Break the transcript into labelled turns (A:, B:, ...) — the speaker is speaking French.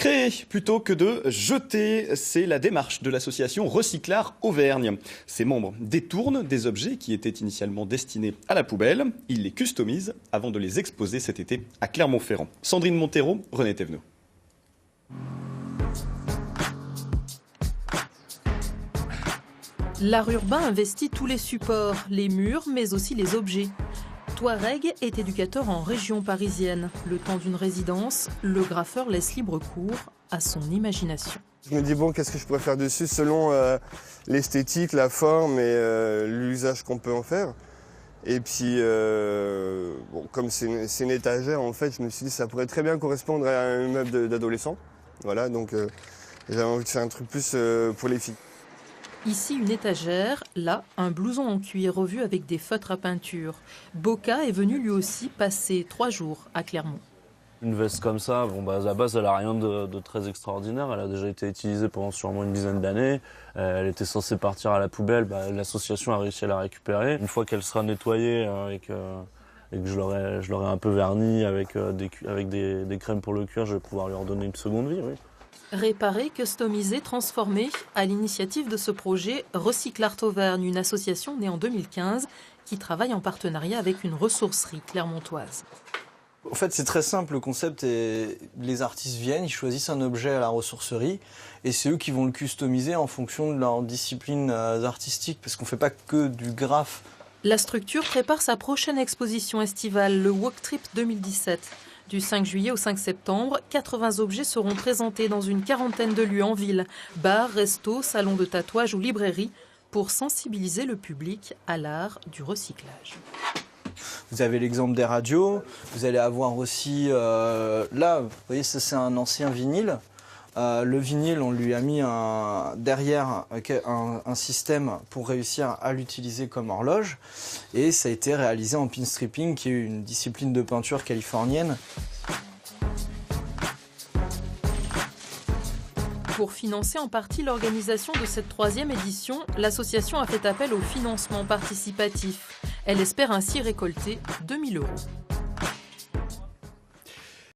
A: Créer plutôt que de jeter, c'est la démarche de l'association Recyclard Auvergne. Ses membres détournent des objets qui étaient initialement destinés à la poubelle. Ils les customisent avant de les exposer cet été à Clermont-Ferrand. Sandrine Montero, René Thévenot.
B: L'art urbain investit tous les supports, les murs, mais aussi les objets. Touareg est éducateur en région parisienne. Le temps d'une résidence, le graffeur laisse libre cours à son imagination.
C: Je me dis, bon, qu'est-ce que je pourrais faire dessus selon l'esthétique, la forme et l'usage qu'on peut en faire. Et puis, bon, comme c'est une étagère, en fait, je me suis dit, ça pourrait très bien correspondre à un meuble d'adolescent. Voilà, donc j'avais envie de faire un truc plus pour les filles.
B: Ici, une étagère, là, un blouson en cuir revu avec des feutres à peinture. Boca est venu lui aussi passer 3 jours à Clermont.
D: Une veste comme ça, bon, à la base, elle n'a rien de très extraordinaire. Elle a déjà été utilisée pendant sûrement une dizaine d'années. Elle était censée partir à la poubelle. L'association a réussi à la récupérer. Une fois qu'elle sera nettoyée et que je l'aurai un peu vernie avec des crèmes pour le cuir, je vais pouvoir lui redonner une seconde vie. Oui.
B: Réparer, customiser, transformer, à l'initiative de ce projet Recyclard Auvergne, une association née en 2015 qui travaille en partenariat avec une ressourcerie clermontoise.
E: En fait, c'est très simple, le concept est les artistes viennent, ils choisissent un objet à la ressourcerie et c'est eux qui vont le customiser en fonction de leurs disciplines artistiques parce qu'on ne fait pas que du graphe.
B: La structure prépare sa prochaine exposition estivale, le Walk Trip 2017. Du 5 juillet au 5 septembre, 80 objets seront présentés dans une quarantaine de lieux en ville, bars, restos, salons de tatouage ou librairies, pour sensibiliser le public à l'art du recyclage.
E: Vous avez l'exemple des radios, vous allez avoir aussi, là, vous voyez, ça c'est un ancien vinyle. Le vinyle, on lui a mis derrière un système pour réussir à l'utiliser comme horloge. Et ça a été réalisé en pin stripping, qui est une discipline de peinture californienne.
B: Pour financer en partie l'organisation de cette 3e édition, l'association a fait appel au financement participatif. Elle espère ainsi récolter 2 000 €.